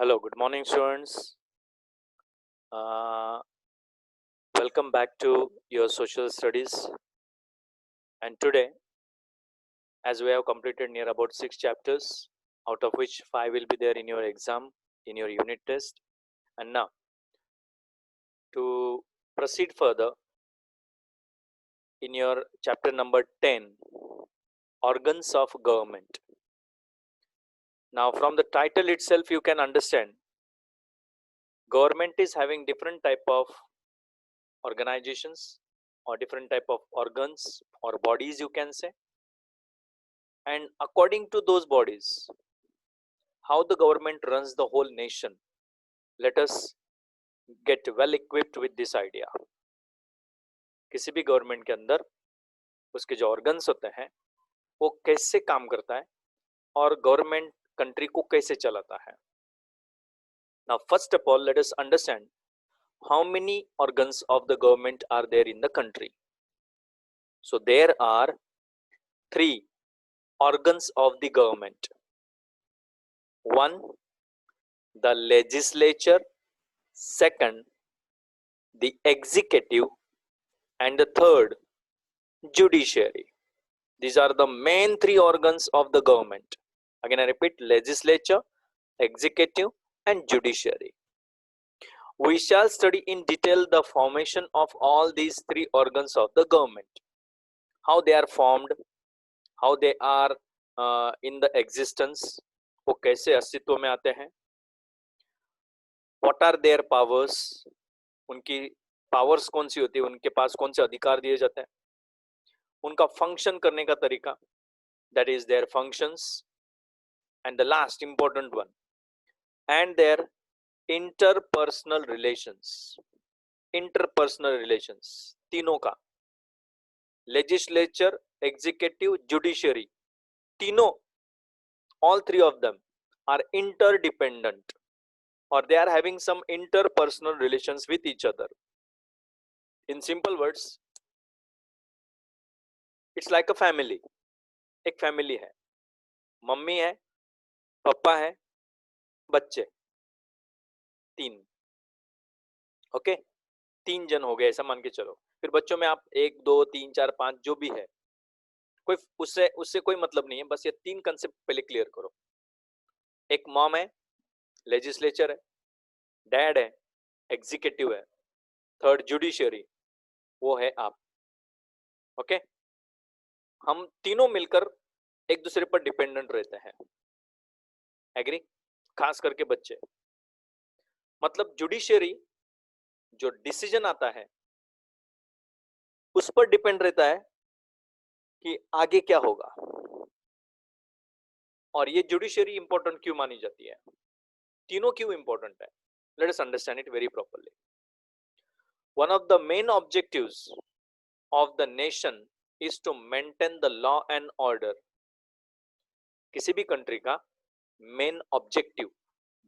Hello, good morning, students. Uh, Welcome back to your social studies. And today, as we have completed near about 6 chapters, out of which 5 will be there in your exam, in your unit test. And now, to proceed further, in your chapter number 10, Organs of Government. Now, from the title itself, you can understand government is having different type of organizations or different type of organs or bodies, you can say. And according to those bodies, how the government runs the whole nation, let us get well equipped with this idea. किसी भी government के अंदर उसके जो organs होते हैं वो कैसे काम करता है और गवर्नमेंट कंट्री को कैसे चलाता है. Now first of all, let us understand how many organs of the government are there in the country. So there are 3 organs of the government. One, the legislature. Second, the executive. And the third, judiciary. These are the main 3 organs of the government. Again I repeat, legislature, executive and judiciary. We shall study in detail the formation of all these 3 organs of the government, how they are formed, how they are in the existence, वो कैसे अस्तित्व में आते हैं, what are their powers, उनकी powers कौन सी होती है, उनके पास कौन से अधिकार दिए जाते हैं, उनका फंक्शन करने का तरीका, that is their functions, and the last important one, and their interpersonal relations. Interpersonal relations तीनों का, legislature, executive, judiciary, तीनों, all 3 of them are interdependent or they are having some interpersonal relations with each other. In simple words, it's like a family. एक family है, mummy है, पापा है, बच्चे 3. Okay, 3 जन हो गए ऐसा मान के चलो. फिर बच्चों में आप 1 2 3 4 5 जो भी है, कोई उससे कोई मतलब नहीं है, बस ये 3 कंसेप्ट पहले क्लियर करो. एक मॉम है, लेजिस्लेचर है, डैड है, एग्जीक्यूटिव है, थर्ड जुडिशियरी, वो है आप. ओके, हम तीनों मिलकर एक दूसरे पर डिपेंडेंट रहते हैं. एग्री? खास करके बच्चे. मतलब जुडिशियरी जो डिसीजन आता है उस पर डिपेंड रहता है कि आगे क्या होगा. और ये जुडिशियरी इंपॉर्टेंट क्यों मानी जाती है, तीनों क्यों इंपॉर्टेंट है, let us understand it very properly. One of the main objectives of the nation is to maintain the law and order. किसी भी कंट्री का मेन ऑब्जेक्टिव,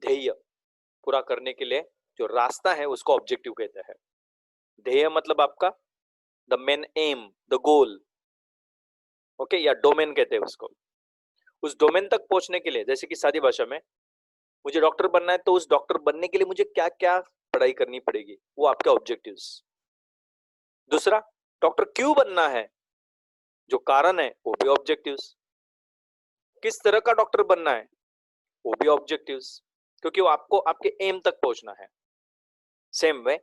ध्येय पूरा करने के लिए जो रास्ता है उसको ऑब्जेक्टिव कहते हैं. ध्येय मतलब आपका the main M, the goal. Okay, या डोमेन कहते हैं उसको. उस डोमेन तक पहुंचने के लिए, जैसे कि सादी भाषा में मुझे डॉक्टर बनना है, तो उस डॉक्टर बनने के लिए मुझे क्या क्या पढ़ाई करनी पड़ेगी, वो आपके ऑब्जेक्टिव्स. दूसरा, डॉक्टर क्यों बनना है, जो कारण है वो भी ऑब्जेक्टिव्स. किस तरह का डॉक्टर बनना है वो भी ऑब्जेक्टिव्स, क्योंकि वो आपको आपके एम तक पहुंचना है. Same way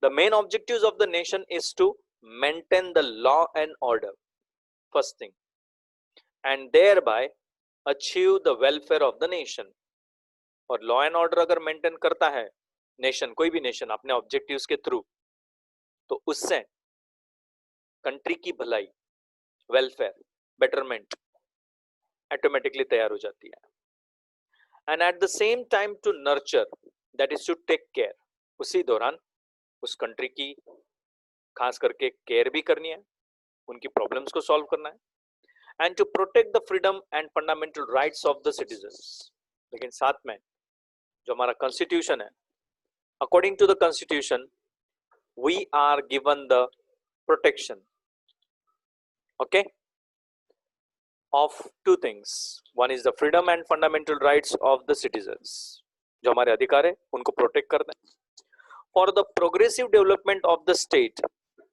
the main objectives of the nation is to maintain the law and order, first thing, and thereby achieve the welfare of the nation. और लॉ एंड ऑर्डर अगर मेंटेन करता है नेशन, कोई भी nation अपने objectives के through, तो उससे कंट्री की भलाई, वेलफेयर, बेटरमेंट ऑटोमेटिकली तैयार हो जाती है. And at the same time to nurture, that is to take care. उसी दौरान उस कंट्री की खास करके केयर भी करनी है, उनकी प्रॉब्लम्स को सॉल्व करना है, and to protect the freedom and fundamental rights of the citizens. लेकिन साथ में जो हमारा कॉन्स्टिट्यूशन है, according to the constitution we are given the protection, okay, of 2 things. One is the freedom and fundamental rights of the citizens. जो हमारे अधिकार है उनको प्रोटेक्ट करना है. For the progressive development of the state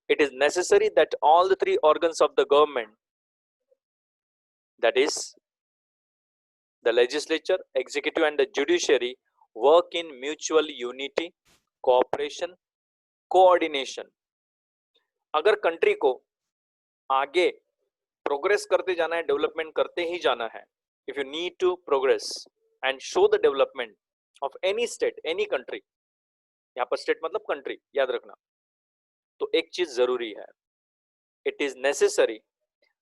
it is necessary that all the three organs of the government, that is the legislature, executive and the judiciary, work in mutual unity, cooperation, coordination. अगर country को आगे progress करते जाना है, development करते ही जाना है, if you need to progress and show the development of any state, any country, यहाँ पर स्टेट मतलब कंट्री याद रखना, तो एक चीज जरूरी है, it is necessary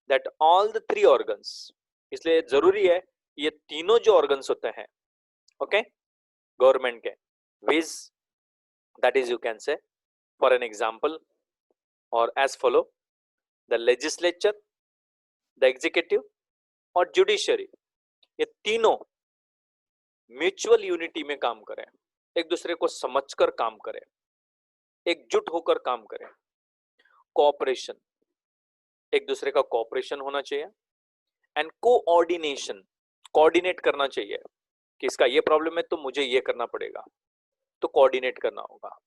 that all the three organs, इसलिए जरूरी है ये तीनों जो ऑर्गन्स होते हैं, ओके, गवर्नमेंट के, viz that is you can say for an example और as follow, the legislature, the executive और जुडिशरी, ये तीनों म्यूचुअल यूनिटी में काम करें, एक दूसरे को समझकर काम करें, एकजुट होकर काम करें, कोऑपरेशन, एक दूसरे का कोऑपरेशन होना चाहिए, एंड कोऑर्डिनेशन, कोऑर्डिनेट करना चाहिए कि इसका ये प्रॉब्लम है तो मुझे ये करना पड़ेगा, तो कोऑर्डिनेट करना होगा,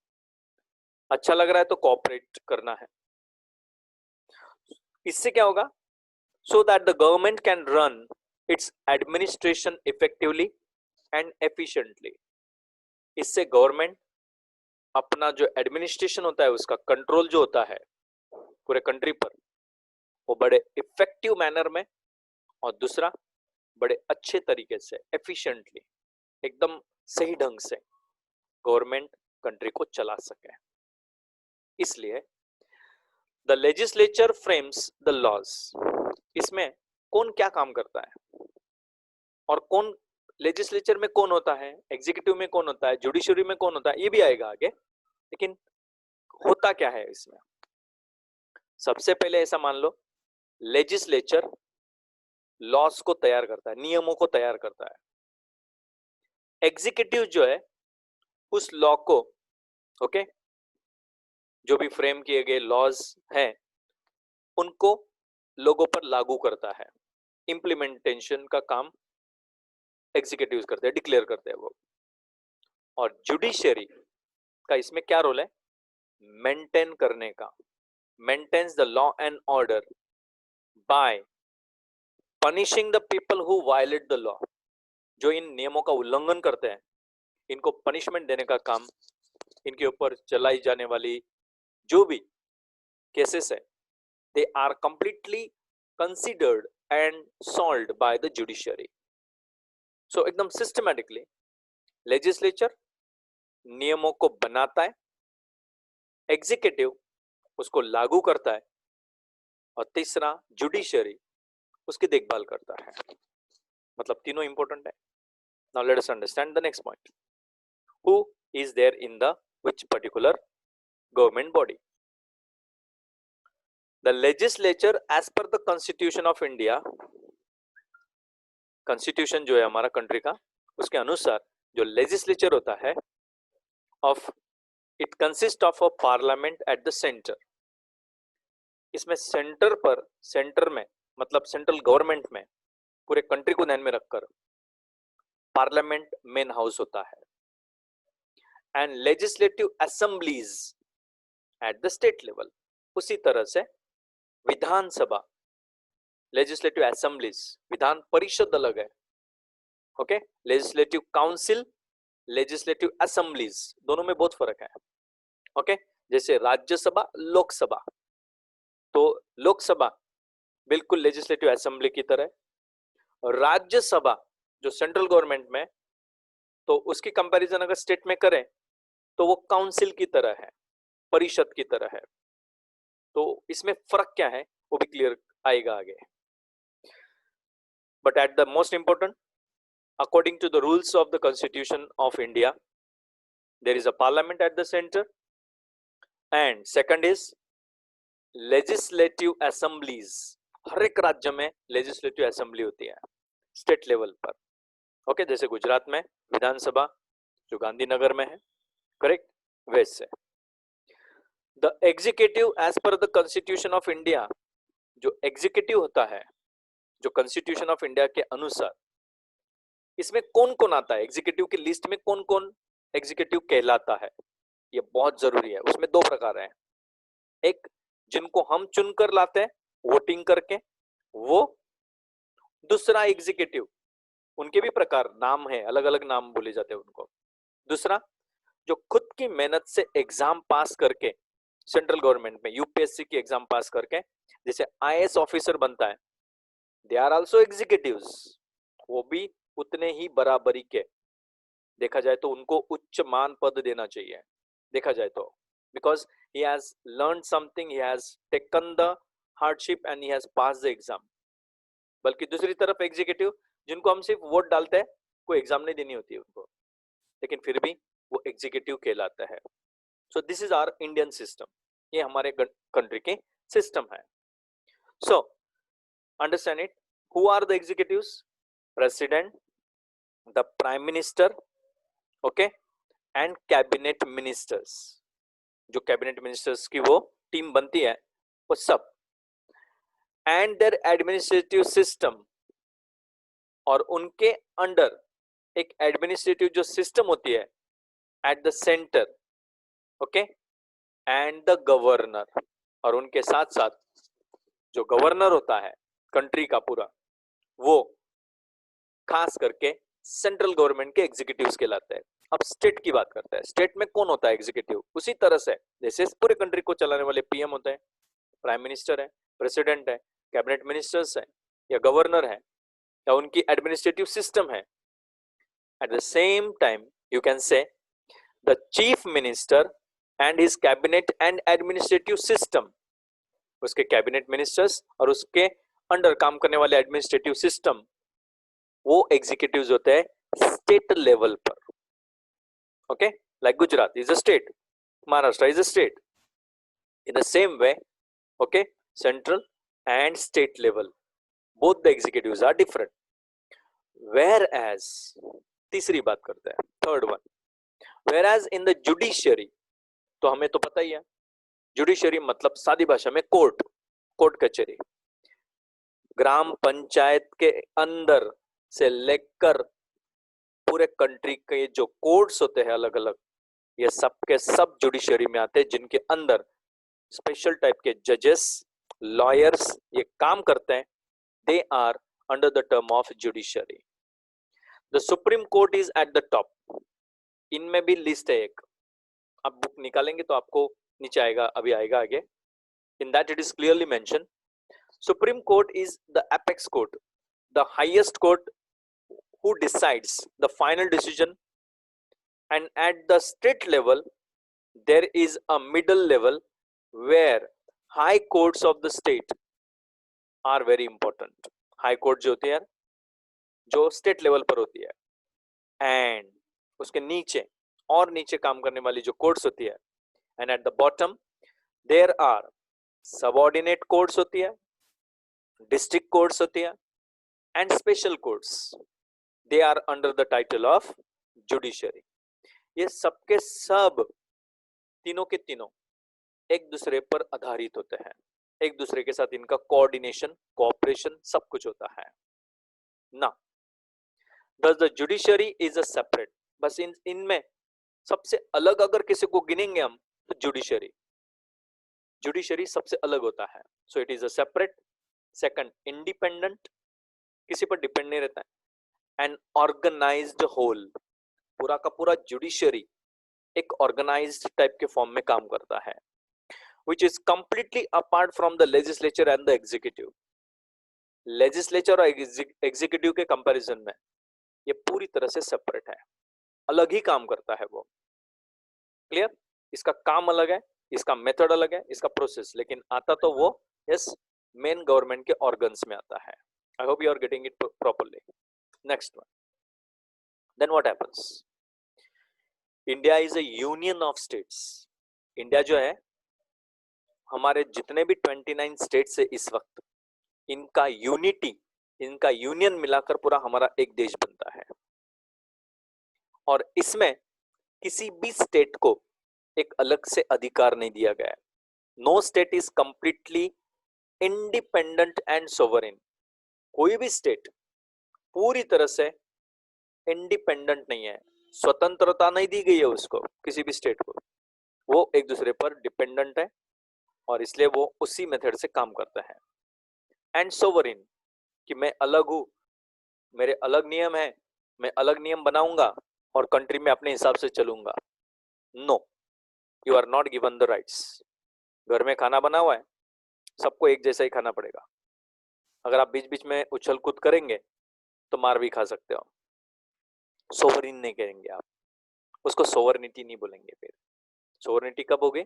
अच्छा लग रहा है तो कोऑपरेट करना है. इससे क्या होगा, so that the government can run it's administration effectively and efficiently. इससे गवर्नमेंट अपना जो एडमिनिस्ट्रेशन होता है उसका कंट्रोल जो होता है पूरे कंट्री पर, वो बड़े इफेक्टिव मैनर में, और दूसरा बड़े अच्छे तरीके से, एफिशिएंटली, एकदम सही ढंग से गवर्नमेंट कंट्री को चला सके. इसलिए the legislature frames the laws. इसमें कौन क्या काम करता है और कौन लेजिस्लेचर में कौन होता है, एग्जीक्यूटिव में कौन होता है, जुडिशरी में कौन होता है, ये भी आएगा आगे. लेकिन होता क्या है इसमें, सबसे पहले ऐसा मान लो, लेजिस्लेचर लॉस को तैयार करता है, नियमों को तैयार करता है. एग्जीक्यूटिव जो है उस लॉ को, ओके, जो भी फ्रेम किए गए लॉज हैं उनको लोगों पर लागू करता है. इंप्लीमेंटेशन का काम एग्जीक्यूटिव करते हैं, डिक्लेयर करते हैं वो. और जुडिशरी का इसमें क्या रोल है, मेंटेन करने का, maintains the law and order by punishing the people who violate the law. जो इन नियमों का उल्लंघन करते हैं इनको पनिशमेंट देने का काम, इनके ऊपर चलाई जाने वाली जो भी केसेस है, they are completely considered and solved by the judiciary. So एकदम सिस्टमैटिकली लेजिस्लेचर नियमों को बनाता है, एग्जीक्यूटिव उसको लागू करता है, और तीसरा जुडिशरी उसकी देखभाल करता है. मतलब तीनों इंपॉर्टेंट है. Now let us understand the next point. Who is there in the which particular government body. The legislature as per the constitution of India, constitution जो है हमारा कंट्री का, उसके अनुसार जो लेजिस्लेचर होता है of, it consist of a parliament at the centre. इसमें सेंटर पर, सेंटर में मतलब सेंट्रल गवर्नमेंट में, पूरे कंट्री को ध्यान में रखकर पार्लियामेंट मेन हाउस होता है, and legislative assemblies eight the state level. उसी तरह से विधानसभा, लेजिस्लेटिव असेंबलीज, विधान परिषद अलग है, okay, legislative council, legislative assemblies, दोनों में बहुत फर्क है, ओके. जैसे राज्यसभा, लोकसभा, तो लोकसभा बिल्कुल लेजिस्लेटिव असेंबली की तरह, और राज्यसभा जो सेंट्रल गवर्नमेंट में, तो उसकी कंपैरिजन अगर स्टेट में करें तो वो काउंसिल की तरह है, परिषद की तरह है. तो इसमें फर्क क्या है वो भी क्लियर आएगा आगे. But at the most important, according to the rules of the Constitution of India, there is a parliament at the center, and second is legislative assemblies. हर एक राज्य में legislative assembly होती है स्टेट लेवल पर, okay. जैसे गुजरात में विधानसभा जो गांधीनगर में है, करेक्ट, वैसे. The executive as per the constitution of India, जो एग्जीक्यूटिव होता है, जो कॉन्स्टिट्यूशन ऑफ इंडिया के अनुसार इसमें कौन कौन आता है, एग्जीक्यूटिव की लिस्ट में कौन कौन एग्जीक्यूटिव कहलाता है, ये बहुत जरूरी है। उसमें दो प्रकार है, एक जिनको हम चुनकर लाते हैं वोटिंग करके, वो, दूसरा एग्जीक्यूटिव, उनके भी प्रकार नाम है, अलग अलग नाम बोले जाते हैं उनको। दूसरा जो खुद की मेहनत से एग्जाम पास करके, सेंट्रल गवर्नमेंट में यूपीएससी की एग्जाम पास करके जैसे आईएएस ऑफिसर बनता है, दे आर आल्सो एग्जीक्यूटिव्स, वो भी उतने ही बराबरी के, देखा जाए तो उनको उच्च मान पद देना चाहिए, देखा जाए तो, because he has learned something, he has taken the hardship and he has passed the exam। बल्कि दूसरी तरफ एग्जीक्यूटिव जिनको हम सिर्फ वोट डालते हैं, कोई एग्जाम नहीं देनी होती है उनको, लेकिन फिर भी वो एग्जीक्यूटिव कहलाता है। So this is our Indian system, ये हमारे कंट्री के सिस्टम है। So understand it, who are the executives, president, the prime minister, okay, and cabinet ministers, जो कैबिनेट मिनिस्टर्स की वो टीम बनती है वो सब, एंड देयर एडमिनिस्ट्रेटिव सिस्टम, और उनके अंडर एक एडमिनिस्ट्रेटिव जो सिस्टम होती है at the centre, okay, and the governor, और उनके साथ साथ जो गवर्नर होता है कंट्री का पूरा, वो खास करके सेंट्रल गवर्नमेंट के एग्जीक्यूटिव्स कहलाते हैं। अब स्टेट की बात करते हैं, स्टेट में कौन होता है एग्जीक्यूटिव, उसी तरह से जैसे पूरे कंट्री को चलाने वाले पीएम होते हैं, प्राइम मिनिस्टर है, प्रेसिडेंट है, कैबिनेट मिनिस्टर्स है, या गवर्नर है, या उनकी एडमिनिस्ट्रेटिव सिस्टम है। Eight the same time you can से the chief minister and his cabinet and administrative system, उसके कैबिनेट मिनिस्टर्स और उसके अंडर काम करने वाले एडमिनिस्ट्रेटिव सिस्टम, वो एग्जीक्यूटिव्स होते हैं स्टेट लेवल पर, okay, like Gujarat is a state, Maharashtra is a state, in the same way, okay, central and state level, both the executives are different, whereas तीसरी बात करते हैं, third one, whereas in the judiciary, तो हमें तो पता ही है जुडिशरी मतलब सादी भाषा में कोर्ट, कोर्ट कचहरी, ग्राम पंचायत के अंदर से लेकर पूरे कंट्री के जो कोर्ट्स होते हैं अलग अलग, ये सब के सब जुडिशरी में आते हैं, जिनके अंदर स्पेशल टाइप के जजेस, लॉयर्स ये काम करते हैं, they are under the term of judiciary। the supreme court is at the top, इनमें भी लिस्ट है एक, आप बुक निकालेंगे तो आपको नीचे आएगा, अभी आएगा आगे, in that it is clearly mentioned supreme court is the apex court, the highest court who decides the final decision, and at the state level there is a middle level where high courts of the state are very important. High court जो होती है जो state level पर होती है, and उसके नीचे और नीचे काम करने वाली जो कोर्ट्स होती है, and at the bottom there are subordinate courts होती है, डिस्ट्रिक्ट कोर्ट्स होती है, and special courts, they are under the title of judiciary. ये सबके सब तीनों के तीनों एक दूसरे पर आधारित होते हैं, एक दूसरे के साथ इनका कोऑर्डिनेशन, कोऑपरेशन सब कुछ होता है ना। Thus the judiciary is a separate, बस इनमें सबसे अलग अगर किसी को गिनेंगे हम तो जुडिशरी, जुडिशरी सबसे अलग होता है। So it is a separate, second independent, किसी पर डिपेंड नहीं रहता है, एंड ऑर्गेनाइज्ड होल, पूरा का पूरा जुडिशरी एक ऑर्गेनाइज्ड टाइप के फॉर्म में काम करता है, which is completely apart from the legislature and the executive। legislature और executive के कंपैरिजन में ये पूरी तरह से सेपरेट है, अलग ही काम करता है वो, क्लियर, इसका काम अलग है, इसका मेथड अलग है, इसका प्रोसेस, लेकिन आता तो वो यस मेन गवर्नमेंट के ऑर्गन्स में आता है। I hope you are getting it properly. Next one, then what happens, India is a union of states. India जो है हमारे जितने भी 29 स्टेट्स है इस वक्त, इनका यूनिटी, इनका यूनियन मिलाकर पूरा हमारा एक देश बनता है, और इसमें किसी भी स्टेट को एक अलग से अधिकार नहीं दिया गया है। No state is completely independent and sovereign. कोई भी स्टेट पूरी तरह से इंडिपेंडेंट नहीं है, स्वतंत्रता नहीं दी गई है उसको, किसी भी स्टेट को, वो एक दूसरे पर डिपेंडेंट है और इसलिए वो उसी मेथड से काम करता है। एंड सोवरिन, कि मैं अलग हूं, मेरे अलग नियम है, मैं अलग नियम बनाऊंगा और कंट्री में अपने हिसाब से चलूंगा। No, you are not given the rights. घर में खाना बना हुआ है, सबको एक जैसा ही खाना पड़ेगा। अगर आप बीच बीच में उछल कूद करेंगे तो मार भी खा सकते हो। सोवरिन नहीं कहेंगे आप उसको, सोवरिनिटी नहीं बोलेंगे। फिर सोवरिनिटी कब होगी?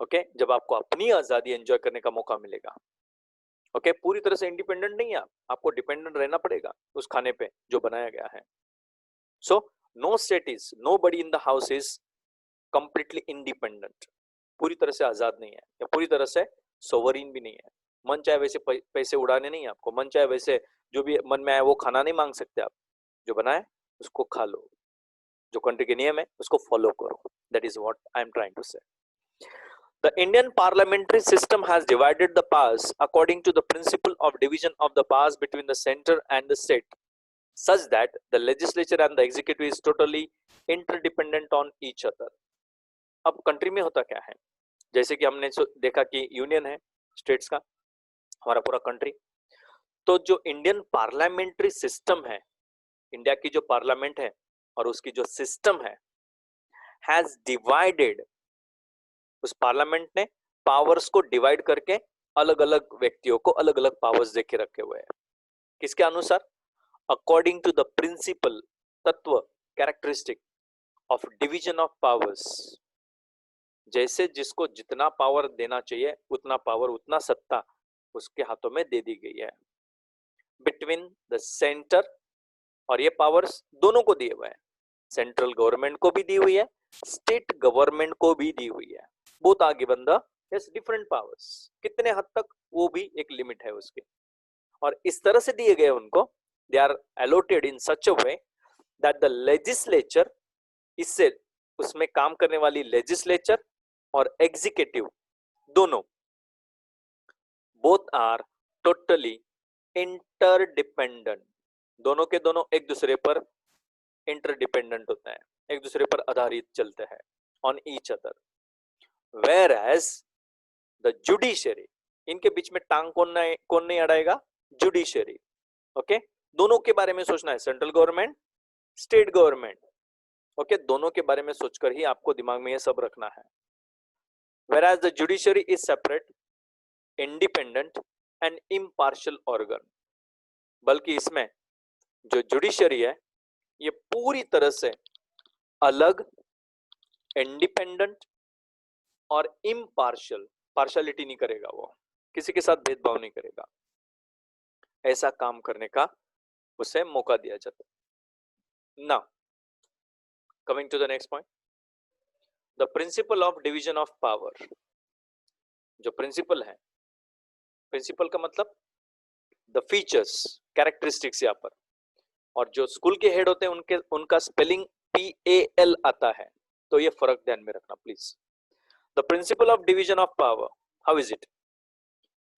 ओके, जब आपको अपनी आजादी एंजॉय करने का मौका मिलेगा। ओके, पूरी तरह से इंडिपेंडेंट नहीं है, आपको डिपेंडेंट रहना पड़ेगा उस खाने पे जो बनाया गया है। So no state is, nobody in the house is completely independent, पूरी तरह से आजाद नहीं है या पूरी तरह से सोवरिन भी नहीं है। मन चाहे वैसे पैसे उड़ाने नहीं है आपको, मन चाहे वैसे जो भी मन में आए वो खाना नहीं मांग सकते आप। जो बनाए उसको खा लो, जो कंट्री के नियम है उसको फॉलो करो। That is what I am trying to say. The Indian parliamentary system has divided the powers according to the principle of division of the powers between the center and the state, such that the legislature and the executive is totally interdependent on each other. अब country में होता क्या है, जैसे कि हमने देखा कि यूनियन है स्टेट्स का, हमारा पूरा कंट्री। तो जो इंडियन पार्लियामेंट्री सिस्टम है, इंडिया की जो पार्लियामेंट है और उसकी जो सिस्टम है, हैज डिवाइडेड, उस पार्लियामेंट ने पावर्स को डिवाइड करके अलग अलग व्यक्तियों को अलग अलग पावर्स देके रखे हुए हैं। किसके अनुसार? अकॉर्डिंग टू द प्रिंसिपल, तत्व, characteristic of division of powers. जैसे जिसको जितना पावर देना चाहिए उतना पावर, उतना सत्ता उसके हाथों में दे दी गई है। बिटवीन द सेंटर, और ये पावर्स दोनों को दिए हुए हैं, सेंट्रल गवर्नमेंट को भी दी हुई है, स्टेट गवर्नमेंट को भी दी हुई है। Both are given the different powers. कितने हद तक, वो भी एक लिमिट है उसकी, और इस तरह से दिए गए उनको, they are allotted in such a way that the legislature, इससे उसमें काम करने वाली लेजिस्लेचर और एग्जीक्यूटिव दोनों, बोथ आर टोटली इंटरडिपेंडेंट, दोनों के दोनों एक दूसरे पर इंटरडिपेंडेंट होते हैं, एक दूसरे पर आधारित चलते हैं, on each other. Whereas the judiciary, इनके बीच में टांग कौन नहीं अड़ाएगा? जुडिशरी। ओके, दोनों के बारे में सोचना है, central government, state government. Okay, दोनों के बारे में सोचकर ही आपको दिमाग में ये सब रखना है। Whereas the judiciary is separate, independent and impartial organ, बल्कि इसमें जो जुडिशरी है ये पूरी तरह से अलग, इंडिपेंडेंट और इम्पार्शियल, पार्शियलिटी नहीं करेगा, वो किसी के साथ भेदभाव नहीं करेगा, ऐसा काम करने का उसे मौका दिया जाता है। Now coming to the next point, the principle of division of power. जो प्रिंसिपल है, प्रिंसिपल का मतलब द फीचर्स, कैरेक्टरिस्टिक्स यहाँ पर, और जो स्कूल के हेड होते हैं उनका स्पेलिंग PAL आता है, तो ये फर्क ध्यान में रखना please. The principle of division of power, how is it?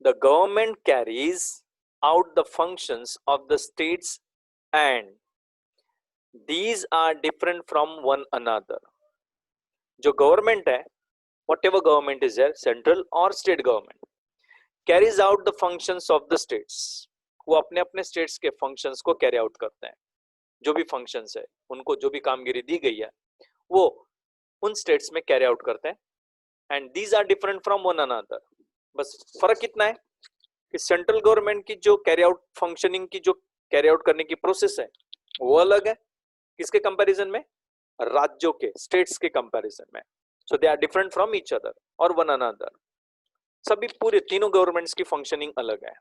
The government carries out the functions of the states and these are different from one another. जो गवर्नमेंट है, whatever government is there, central or state government, carries out the functions of the states. वो अपने अपने states के functions को carry out करते हैं। जो भी functions है, उनको जो भी कामगिरी दी गई है, वो उन states में carry out करते हैं। And these are different from one another. बस फर्क कितना है कि सेंट्रल गवर्नमेंट की जो कैरी आउट फंक्शनिंग की जो कैरी आउट करने की प्रोसेस है वो अलग है, किसके कंपैरिजन में? राज्यों के, स्टेट्स के कंपैरिजन में। So they are different from each other और वन अनदर। सभी पूरे तीनों गवर्नमेंट्स की फंक्शनिंग अलग है,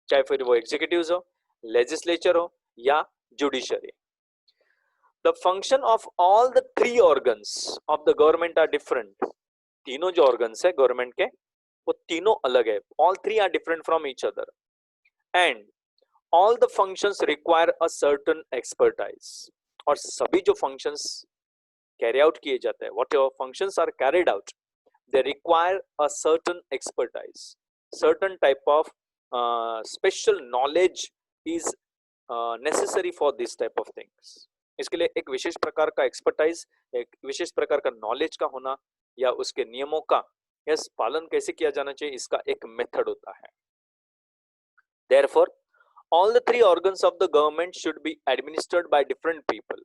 चाहे फिर वो एग्जीक्यूटिव्स हो, लेजिस्लेचर हो या judiciary. The function of all the three organs of the government are different. तीनों जो ऑर्गन्स है गवर्नमेंट के, वो तीनों अलग है, all three are different from each other and all the functions require a certain expertise. और सभी जो फंक्शंस कैरी आउट किए जाते हैं, whatever functions are carried out, they require a certain expertise, certain type of special knowledge is necessary for this type of things. इसके लिए एक विशेष प्रकार का एक्सपर्टाइज, एक विशेष प्रकार का नॉलेज का होना या उसके नियमों का यस पालन कैसे किया जाना चाहिए, इसका एक मेथड होता है। Therefore, all the three organs of the government should be administered by different people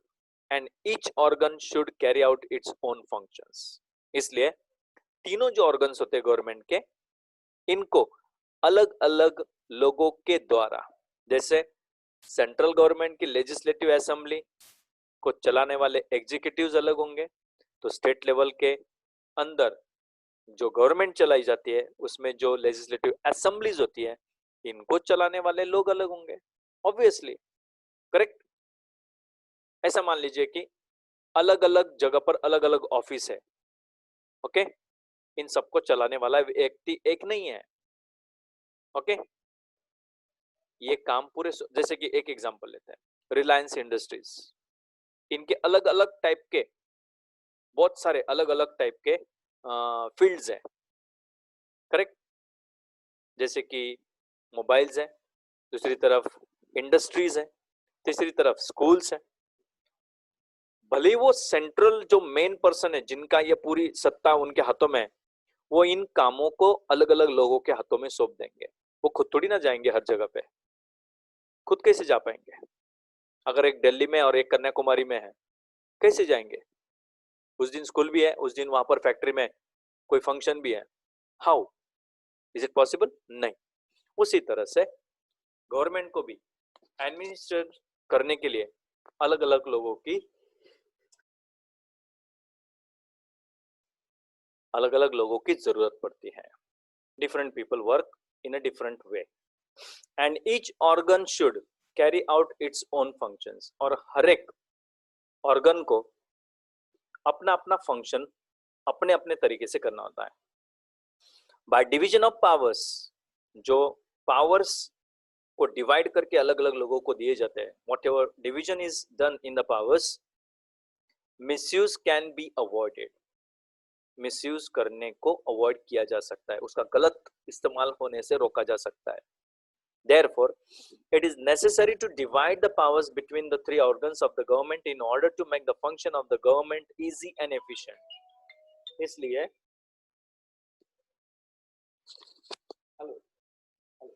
and each organ should carry out its own functions. इसलिए तीनों जो ऑर्गन्स होते हैं गवर्नमेंट के, इनको अलग अलग लोगों के द्वारा, जैसे सेंट्रल गवर्नमेंट की लेजिस्लेटिव असेंबली को चलाने वाले एग्जीक्यूटिव्स अलग होंगे, तो स्टेट लेवल के अंदर जो गवर्नमेंट चलाई जाती है उसमें जो लेजिस्लेटिव असेंबलीज होती है इनको चलाने वाले लोग अलग होंगे, ऑब्वियसली, करेक्ट। ऐसा मान लीजिए कि अलग अलग जगह पर अलग अलग ऑफिस है, ओके, इन सबको चलाने वाला व्यक्ति एक नहीं है, ओके। ये काम पूरे, जैसे कि एक एग्जांपल लेते हैं, रिलायंस इंडस्ट्रीज, इनके अलग अलग टाइप के, बहुत सारे अलग अलग टाइप के फील्ड्स हैं, करेक्ट। जैसे कि मोबाइल्स है, दूसरी तरफ इंडस्ट्रीज है, तीसरी तरफ स्कूल्स है। भले वो सेंट्रल जो मेन पर्सन है जिनका ये पूरी सत्ता उनके हाथों में है, वो इन कामों को अलग अलग लोगों के हाथों में सौंप देंगे। वो खुद थोड़ी ना जाएंगे हर जगह पे, खुद कैसे जा पाएंगे? अगर एक दिल्ली में और एक कन्याकुमारी में है, कैसे जाएंगे? उस दिन स्कूल भी है, उस दिन वहां पर फैक्ट्री में कोई फंक्शन भी है, हाउ इज इट पॉसिबल? नहीं। उसी तरह से गवर्नमेंट को भी एडमिनिस्ट्रेट करने के लिए अलग अलग लोगों की जरूरत पड़ती है। Different people work in a different way and each organ should carry out its own functions. और हर एक ऑर्गन को अपना अपना फंक्शन अपने अपने तरीके से करना होता है। बाय डिवीजन ऑफ पावर्स, जो पावर्स को डिवाइड करके अलग अलग लोगों को दिए जाते हैं, what ever division is done in the powers, misuse can be avoided. Misuse करने को अवॉइड किया जा सकता है, उसका गलत इस्तेमाल होने से रोका जा सकता है। Therefore, it is necessary to divide the powers between the three organs of the government in order to make the function of the government easy and efficient. इसलिए हेलो हेलो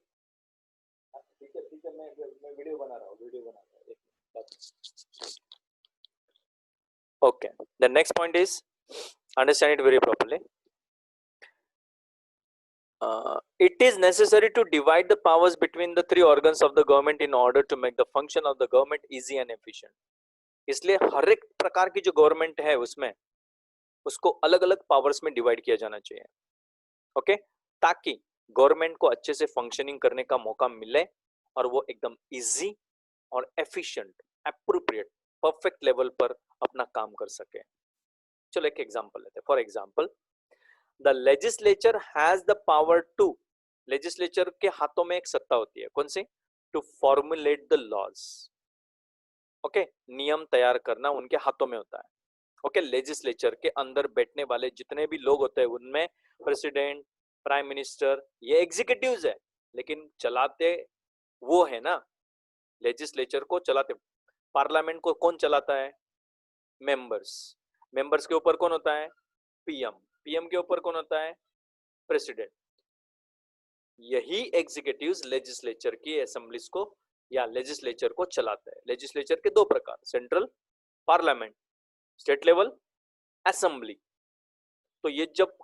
टीचर मैं वीडियो बना रहा हूँ Okay, the next point is, understand it very properly. It is necessary to divide the powers between the three organs of the government in order to make the function of the government easy and efficient. इसलिए हर एक प्रकार की जो government है उसमें उसको अलग अलग पावर्स में डिवाइड किया जाना चाहिए, ओके, ताकि गवर्नमेंट को अच्छे से फंक्शनिंग करने का मौका मिले और वो एकदम इजी और एफिशिएंट, एप्रोप्रिएट, परफेक्ट लेवल पर अपना काम कर सके। चलो एक एग्जांपल लेते हैं। For example, the legislature has the power to, legislature के हाथों में एक सत्ता होती है, कौन सी? To formulate the laws, okay, नियम तैयार करना उनके हाथों में होता है, ओके। लेजिस्लेचर के अंदर बैठने वाले जितने भी लोग होते हैं उनमें प्रेसिडेंट, प्राइम मिनिस्टर, ये एग्जीक्यूटिव्स है, लेकिन चलाते वो है ना, लेजिस्लेचर को चलाते। पार्लियामेंट को कौन चलाता है? मेंबर्स। मेंबर्स के ऊपर कौन होता है? पीएम। पीएम के ऊपर कौन होता है? प्रेसिडेंट। यही एग्जीक्यूटिव्स लेजिस्लेचर की असेंबलीज को या लेजिस्लेचर को चलाते हैं। लेजिस्लेचर के दो प्रकार, central parliament, state level assembly. तो ये जब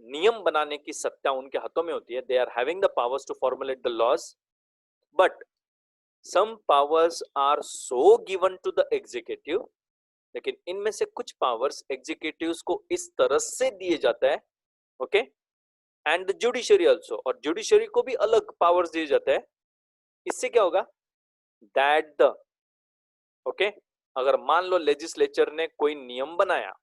नियम बनाने की सत्ता उनके हाथों में होती है, they are having the powers to formulate the laws, but some powers are so given to the executive, लेकिन इनमें से कुछ पावर्स एग्जीक्यूटिव्स को इस तरह से दिए जाता है, okay, and the judiciary also, और जुडिशरी को भी अलग पावर्स दिए जाते हैं। इससे क्या होगा? दैट द, ओके, अगर मान लो लेजिस्लेचर ने कोई नियम बनाया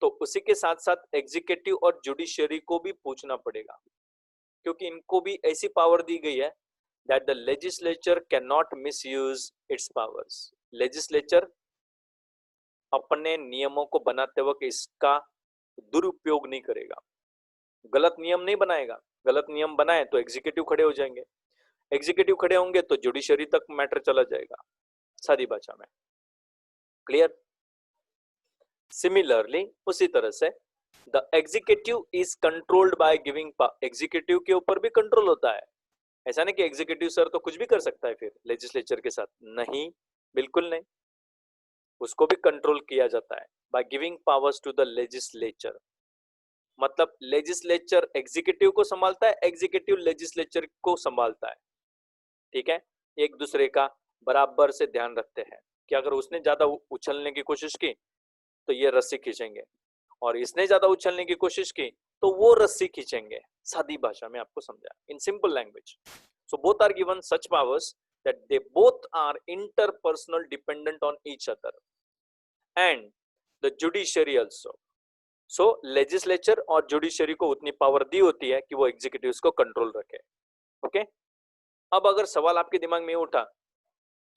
तो उसी के साथ साथ एग्जीक्यूटिव और जुडिशरी को भी पूछना पड़ेगा, क्योंकि इनको भी ऐसी पावर दी गई है that the legislature can not misuse its powers. Legislature अपने नियमों को बनाते वक्त इसका दुरुपयोग नहीं करेगा, गलत नियम नहीं बनाएगा। गलत नियम बनाए तो एग्जीक्यूटिव खड़े हो जाएंगे। एग्जीक्यूटिव खड़े होंगे तो जुडिशरी तक मैटर चला जाएगा, सादी भाषा में। क्लियर? सिमिलरली उसी तरह से the executive is controlled by giving power, executive के ऊपर भी कंट्रोल होता है। ऐसा नहीं कि एग्जीक्यूटिव सर तो कुछ भी कर सकता है फिर लेजिस्लेचर के साथ, नहीं, बिल्कुल नहीं, उसको भी कंट्रोल किया जाता है by giving powers to the legislature. मतलब लेजिस्लेचर एग्जीक्यूटिव को संभालता है, एग्जीक्यूटिव लेजिस्लेचर को संभालता है। ठीक है, एक दूसरे का बराबर से ध्यान रखते हैं कि अगर उसने ज्यादा उछलने की कोशिश की तो ये रस्सी खींचेंगे, और इसने ज्यादा उछलने की कोशिश की तो वो रस्सी खींचेंगे। सादी भाषा में आपको समझा, in simple language. So both are given such powers that they both are interpersonal dependent on each other and the judiciary also. So legislature और judiciary को उतनी पावर दी होती है कि वो एग्जीक्यूटिव्स को कंट्रोल रखे। ओके, अब अगर सवाल आपके दिमाग में उठा,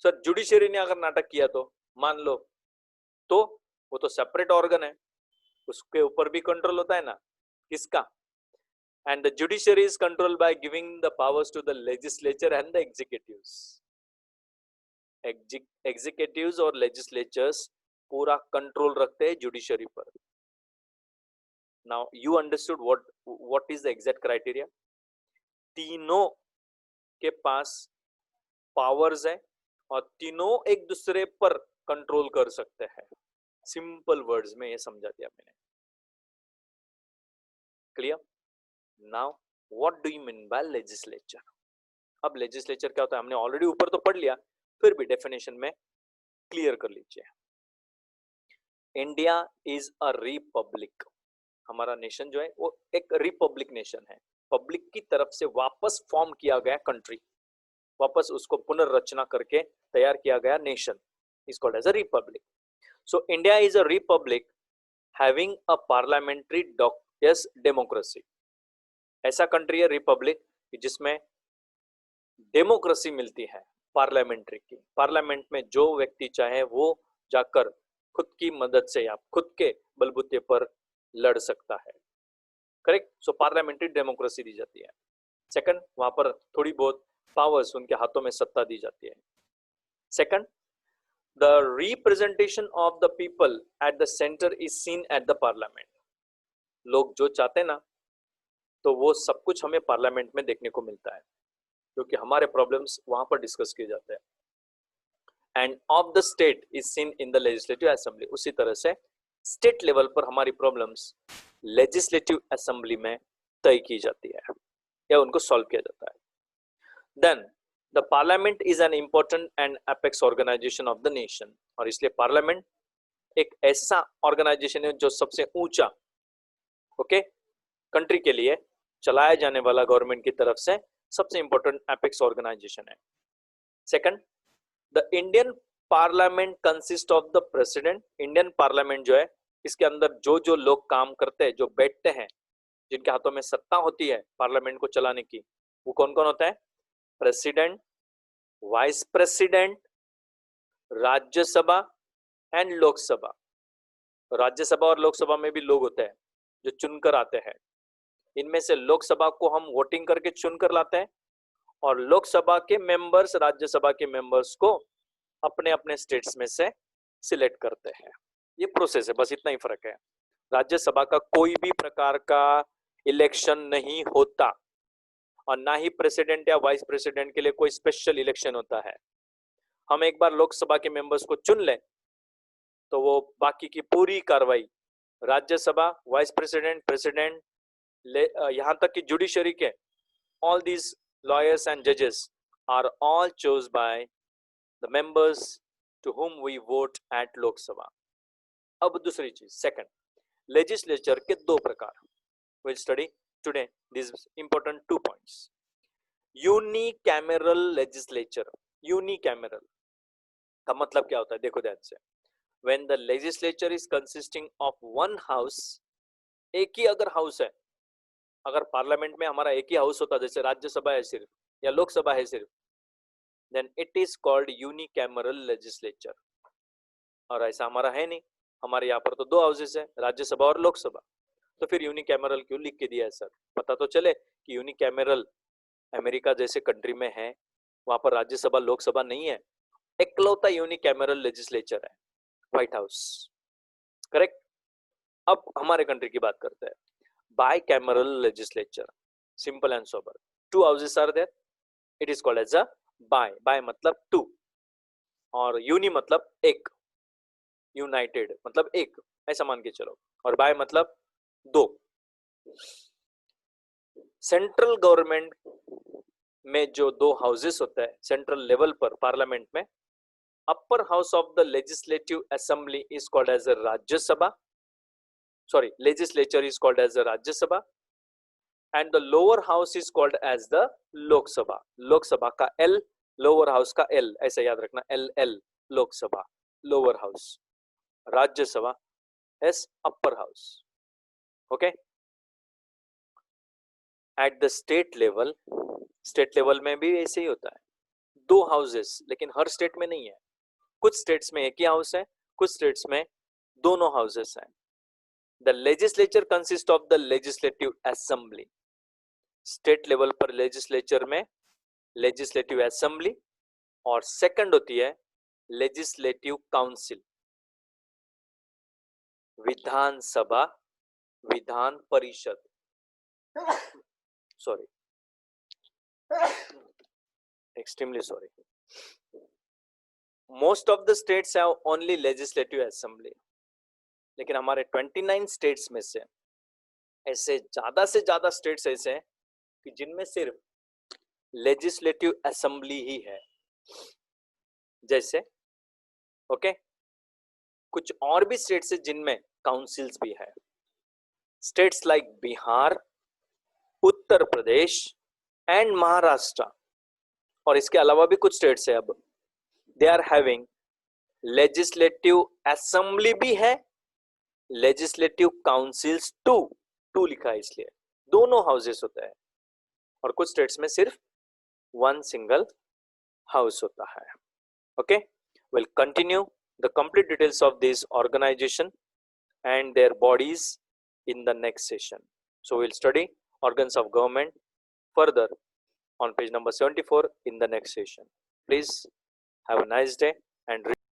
सर जुडिशरी ने अगर नाटक किया तो मान लो, तो वो तो सेपरेट ऑर्गन है, उसके ऊपर भी कंट्रोल होता है ना, किसका? And the judiciary is controlled by giving the powers to the legislature and the executives. Executives और legislatures पूरा कंट्रोल रखते हैं जुडिशरी पर। Now you understood what is the exact criteria? तीनों के पास पावर्स है और तीनों एक दूसरे पर कंट्रोल कर सकते हैं। सिंपल वर्ड्स में ये समझा दिया मैंने। Clear? Now what do you mean by legislature? अब लेजिस्लेचर क्या होता है हमने ऑलरेडी ऊपर तो पढ़ लिया, फिर भी डेफिनेशन में क्लियर कर लीजिए। इंडिया इज अ रिपब्लिक, हमारा नेशन जो है वो एक रिपब्लिक नेशन है, पब्लिक की तरफ से वापस फॉर्म किया गया कंट्री, वापस उसको पुनर्रचना करके तैयार किया गया nation is called as a republic. So India is a republic having a parliamentary democracy. ऐसा कंट्री है रिपब्लिक जिसमें डेमोक्रेसी मिलती है पार्लियामेंट्री की। पार्लियामेंट में जो व्यक्ति चाहे वो जाकर खुद की मदद से या खुद के बलबूते पर लड़ सकता है। करेक्ट? सो पार्लियामेंट्री डेमोक्रेसी दी जाती है। सेकंड, वहां पर थोड़ी बहुत पावर्स, उनके हाथों में सत्ता दी जाती है। Second, the representation of the people at the centre is seen at the parliament. लोग जो चाहते हैं ना, तो वो सब कुछ हमें पार्लियामेंट में देखने को मिलता है, क्योंकि हमारे प्रॉब्लम्स वहां पर डिस्कस किए जाते हैं। End of the state is seen in the legislative assembly. उसी तरह से स्टेट लेवल पर हमारी प्रॉब्लम्स लेजिस्लेटिव असेंबली में तय की जाती है या उनको सॉल्व किया जाता है। Then the parliament is an important and apex organisation of the nation. और इसलिए पार्लियामेंट एक ऐसा ऑर्गेनाइजेशन है जो सबसे ऊंचा कंट्री के लिए चलाया जाने वाला गवर्नमेंट की तरफ से सबसे इंपॉर्टेंट एपेक्स ऑर्गेनाइजेशन है। Second, the Indian parliament consist of the president. Indian parliament जो है, इसके अंदर जो जो लोग काम करते हैं, जो बैठते हैं, जिनके हाथों में सत्ता होती है पार्लियामेंट को चलाने की, वो कौन कौन होता है? President, vice president, Rajya Sabha and Lok Sabha. Rajya Sabha और लोकसभा में भी लोग होते हैं जो चुनकर आते हैं। इनमें से लोकसभा को हम वोटिंग करके चुनकर लाते हैं और लोकसभा के मेंबर्स राज्यसभा के मेंबर्स को अपने अपने स्टेट्स में से सिलेक्ट करते हैं। ये प्रोसेस है, बस इतना ही फर्क है। राज्यसभा का कोई भी प्रकार का इलेक्शन नहीं होता और ना ही प्रेसिडेंट या वाइस प्रेसिडेंट के लिए कोई स्पेशल इलेक्शन होता है। हम एक बार लोकसभा के मेंबर्स को चुन लें तो वो बाकी की पूरी कार्रवाई राज्यसभा, वाइस प्रेसिडेंट, प्रेसिडेंट, यहाँ तक कि जुडिशरी के all these lawyers and judges are all chosen by the members to whom we vote at Lok Sabha. अब दूसरी चीज, सेकंड, लेजिस्लेचर के दो प्रकार। we'll study today these important 2 points. Unicameral legislature. Unicameral का मतलब क्या होता है? देखो ध्यान से, when the legislature is consisting of one house, एक ही अगर हाउस है, अगर पार्लियामेंट में हमारा एक ही हाउस होता, जैसे राज्यसभा है सिर्फ या लोकसभा है सिर्फ, then it is called unicameral legislature. और ऐसा हमारा है नहीं, हमारे यहाँ पर तो 2 हाउसेस है, राज्यसभा और लोकसभा। तो फिर यूनिकैमरल क्यों लिख के दिया है सर? पता तो चले कि यूनिकैमरल अमेरिका जैसे कंट्री में है वहां पर राज्यसभा लोकसभा नहीं है, इकलौता यूनिकैमरल लेजिस्लेचर है व्हाइट हाउस, करेक्ट। अब हमारे कंट्री की बात करते हैं, bicameral legislature, simple and sober, 2 houses are there, it is called as a bi मतलब 2 और यूनि मतलब एक, यूनाइटेड मतलब एक, ऐसा मान के चलो, और बाय मतलब 2। सेंट्रल गवर्नमेंट में जो 2 हाउसेस होता है सेंट्रल लेवल पर पार्लियामेंट में, upper house of the legislative assembly is called as a Rajya Sabha, sorry legislature is called as a Rajya Sabha, and the lower house is called as the Lok Sabha, Lok Sabha का L, lower house का L, ऐसा याद रखना, L L, Lok Sabha lower house, Rajya Sabha S upper house, okay. At the state level में भी ऐसे ही होता है, 2 हाउसेस, लेकिन हर स्टेट में नहीं है, कुछ स्टेट्स में एक ही हाउस है, कुछ स्टेट्स में दोनों हाउसेस हैं। The legislature consist of the legislative assembly, state level पर लेजिस्लेचर में लेजिस्लेटिव असेंबली, और सेकंड होती है legislative council, Vidhan Sabha, Vidhan Parishad, sorry, extremely sorry, most of the states have only legislative assembly, लेकिन हमारे 29 स्टेट्स में से ऐसे ज्यादा से ज्यादा स्टेट्स ऐसे हैं कि जिनमें सिर्फ लेजिस्लेटिव असेंबली ही है, जैसे ओके कुछ और भी स्टेट्स है जिनमें काउंसिल्स भी है, states like Bihar, Uttar Pradesh and Maharashtra, और इसके अलावा भी कुछ स्टेट्स है, अब they are having legislative assembly भी है, लेजिस्लेटिव काउंसिल्स टू लिखा है इसलिए दोनों हाउसेस होता है, और कुछ स्टेट्स में सिर्फ 1 सिंगल हाउस होता है, okay. We'll continue the complete details of this organization and their bodies in the next session. So we'll study organs of government further on page number 74 in the next session. Please have a nice day and